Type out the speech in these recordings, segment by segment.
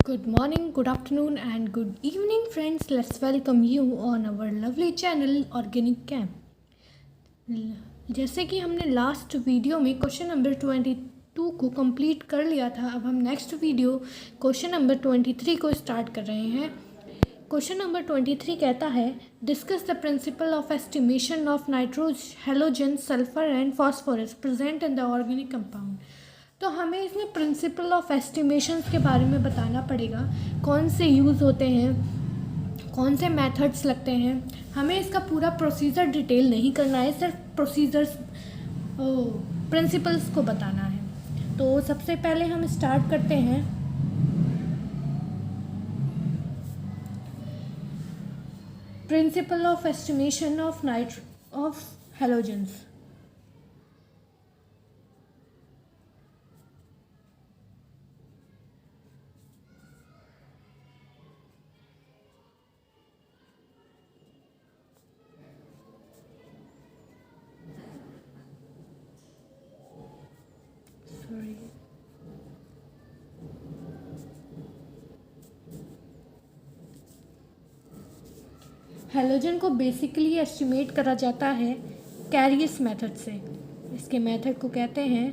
Good morning, good afternoon, and good evening, friends. Let's welcome you on our lovely channel Organic Camp. जैसे कि हमने last video में question number 22 को complete कर लिया था, अब हम नेक्स्ट वीडियो क्वेश्चन नंबर 23 को स्टार्ट कर रहे हैं। क्वेश्चन नंबर 23 कहता है, discuss the principle of estimation of nitrogen, halogen, sulphur and phosphorus present in the organic compound. तो हमें इसमें प्रिंसिपल ऑफ एस्टिमेशंस के बारे में बताना पड़ेगा, कौन से यूज़ होते हैं, कौन से मेथड्स लगते हैं। हमें इसका पूरा प्रोसीजर डिटेल नहीं करना है, सिर्फ प्रोसीजर्स प्रिंसिपल्स को बताना है। तो सबसे पहले हम स्टार्ट करते हैं। Principle of estimation of halogens. Halogen को बेसिकली एस्टिमेट करा जाता है कैरियस मेथड से। इसके मेथड को कहते हैं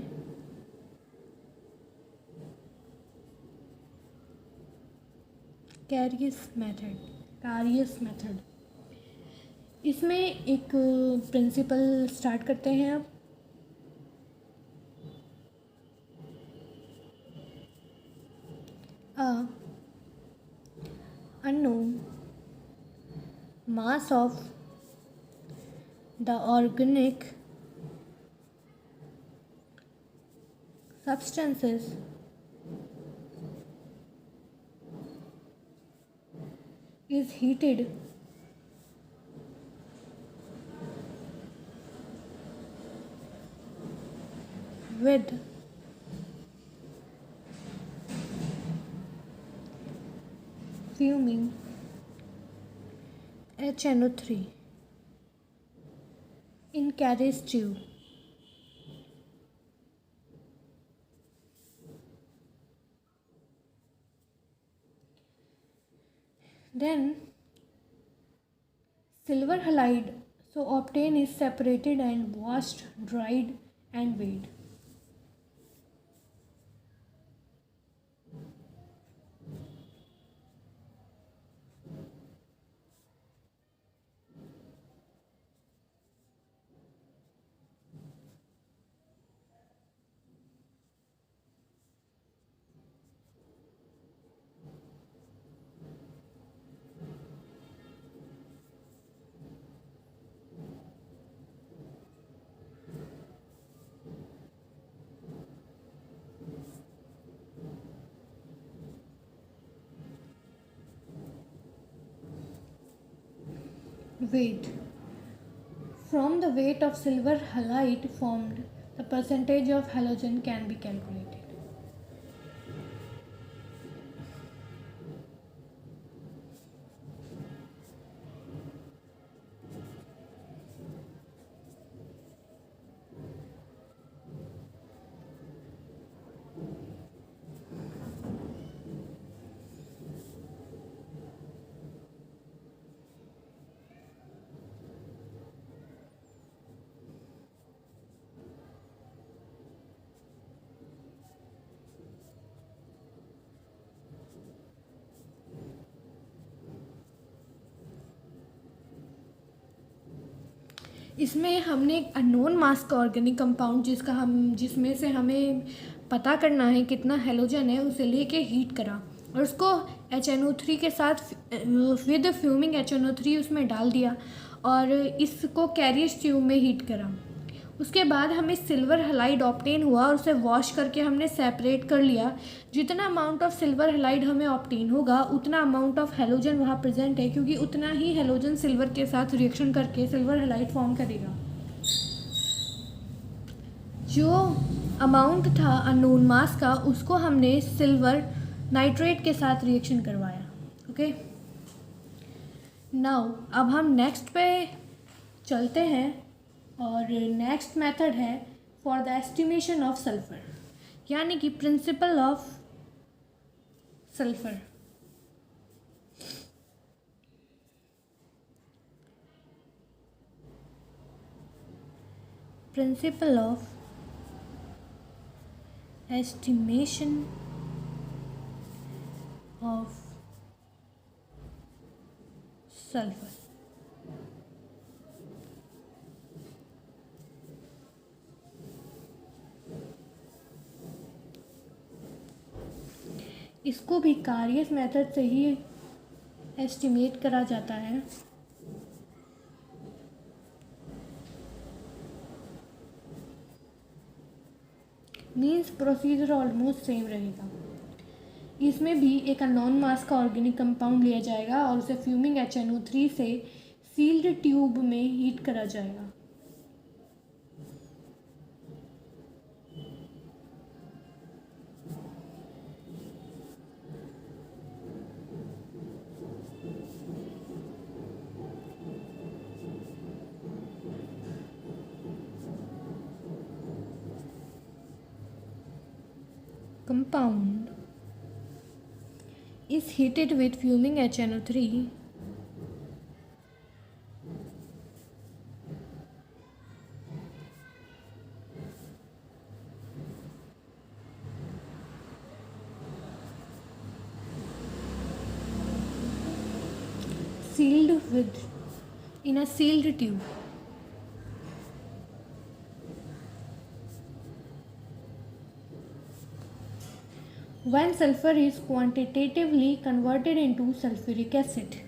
कैरियस मेथड। इसमें एक प्रिंसिपल स्टार्ट करते हैं अब। unknown mass of the organic substances is heated with fuming HNO3 in carriage tube. Then silver halide obtained is separated and washed, dried and weighed. Weight. From the weight of silver halide formed, the percentage of halogen can be calculated. इसमें हमने एक unknown मास का organic compound जिसमें से हमें पता करना है कितना हेलोजन है, उसे लेके हीट करा और उसको HNO3 के साथ विद फ्यूमिंग HNO3 उसमें डाल दिया और इसको कैरियस ट्यूब में हीट करा। उसके बाद हमें सिल्वर हलाइड ऑब्टेन हुआ और उसे वॉश करके हमने सेपरेट कर लिया। जितना अमाउंट ऑफ सिल्वर हलाइड हमें ऑब्टेन होगा उतना अमाउंट ऑफ हेलोजन वहाँ प्रेजेंट है, क्योंकि उतना ही हेलोजन सिल्वर के साथ रिएक्शन करके सिल्वर हलाइड फॉर्म करेगा। जो अमाउंट था अननोन मास का उसको हमने सिल्वर नाइट्रेट के साथ रिएक्शन करवाया। ओके, नाउ अब हम नेक्स्ट पे चलते हैं और नेक्स्ट मेथड है for the estimation of sulphur, यानी कि principle of sulphur. Principle of estimation of sulphur. इसको भी कार्यस मेथड से ही एस्टिमेट करा जाता है। मीन्स प्रोसीजर ऑलमोस्ट सेम रहेगा। इसमें भी एक अननोन मास का ऑर्गेनिक कंपाउंड लिया जाएगा और उसे फ्यूमिंग HNO3 से सील्ड ट्यूब में हीट करा जाएगा। Compound is heated with fuming HNO3 in a sealed tube. When sulfur is quantitatively converted into sulfuric acid.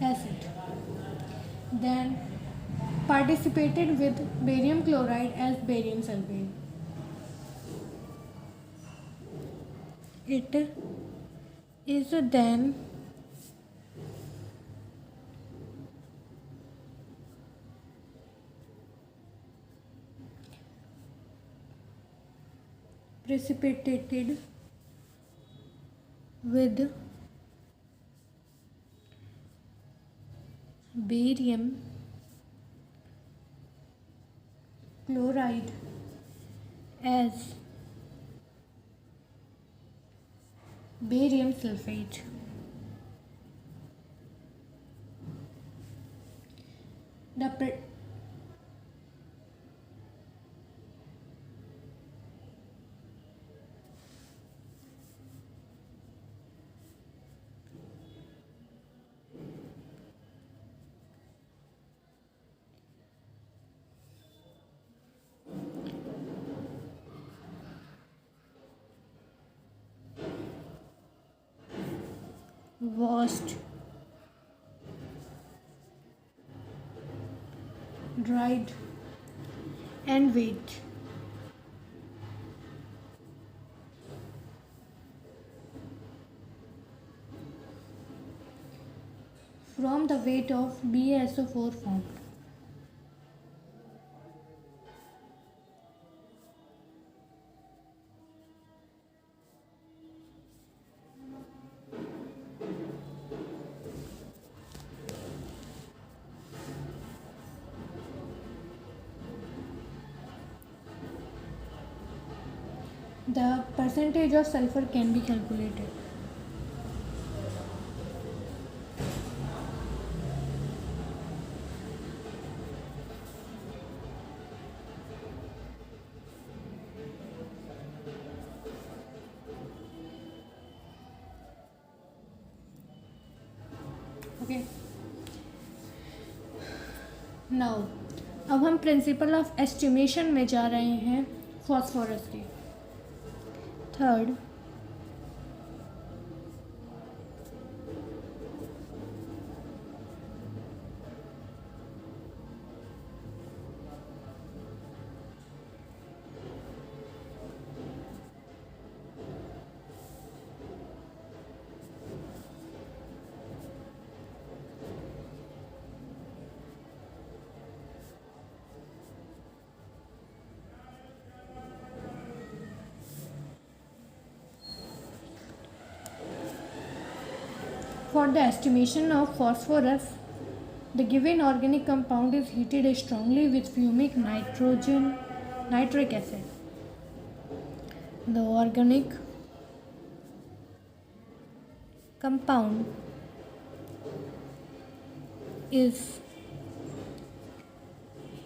Acid. Then participated with barium chloride as barium sulfate. It is then precipitated with barium chloride as barium sulfate. Washed, dried and weighed. From the weight of BaSO4 formed. The percentage of sulfur can be calculated. Okay, now अब हम principle of estimation में जा रहे हैं phosphorus के। Third, For the estimation of phosphorus, the given organic compound is heated strongly with fumic nitric acid. The organic compound is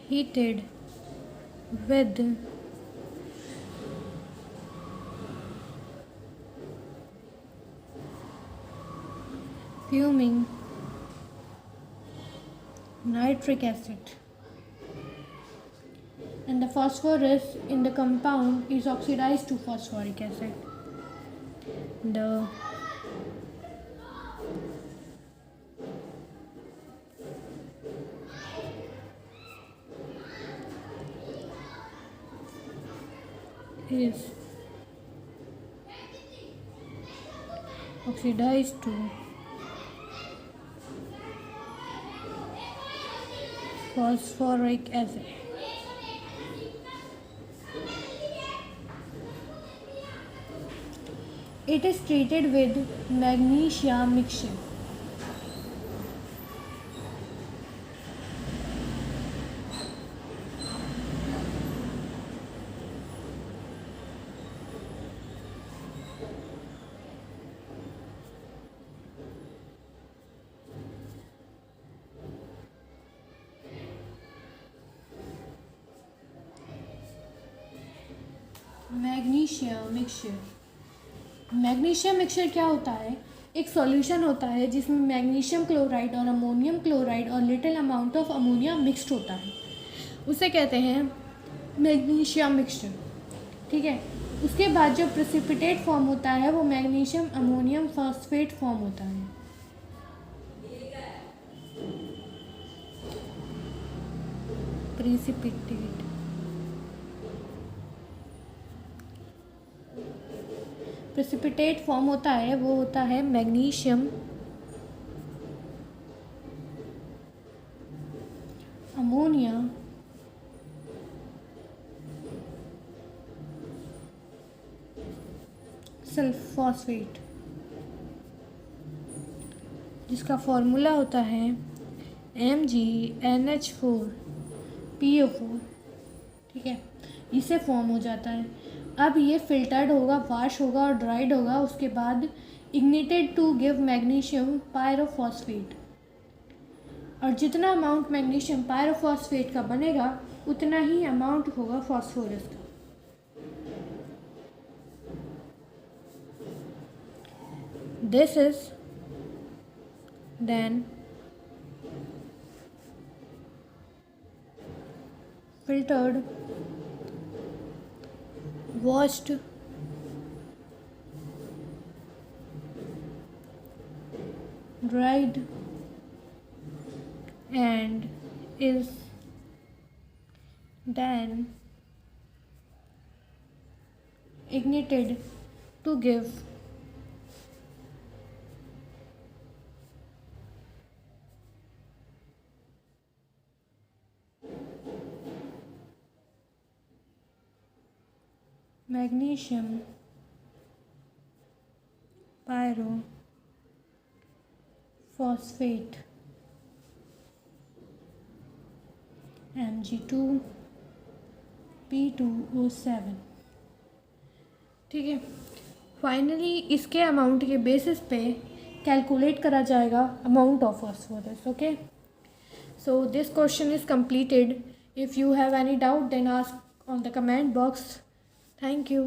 heated with fuming nitric acid, and the phosphorus in the compound is oxidized to phosphoric acid. The is oxidized to phosphoric acid. It is treated with magnesia mixture. Magnesium mixture क्या होता है? एक solution होता है जिसमें magnesium chloride और ammonium chloride और little amount of ammonia mixed होता है, उसे कहते हैं मैग्नीशियम मिक्सचर। ठीक है, उसके बाद जो प्रेसिपिटेट फॉर्म होता है वो मैग्नीशियम अमोनियम फॉस्फेट फॉर्म होता है। प्रेसिपिटेट फॉर्म होता है वो होता है मैग्नीशियम अमोनिया सल्फोस्फेट, जिसका फॉर्मूला होता है MgNH4PO4। ठीक है, इसे फॉर्म हो जाता है। अब ये फिल्टर्ड होगा, वाश होगा और ड्राइड होगा, उसके बाद ignited to give magnesium pyrophosphate, और जितना अमाउंट मैग्नीशियम पायरोफॉस्फेट का बनेगा उतना ही अमाउंट होगा फॉस्फोरस का। This is then filtered, washed, dried, and is then ignited to give magnesium pyrophosphate Mg2P2O7। ठीक है, फाइनली इसके अमाउंट के बेसिस पे कैलकुलेट करा जाएगा amount of phosphorus. Okay, so this question is completed. If you have any doubt, then ask on the comment box. Thank you.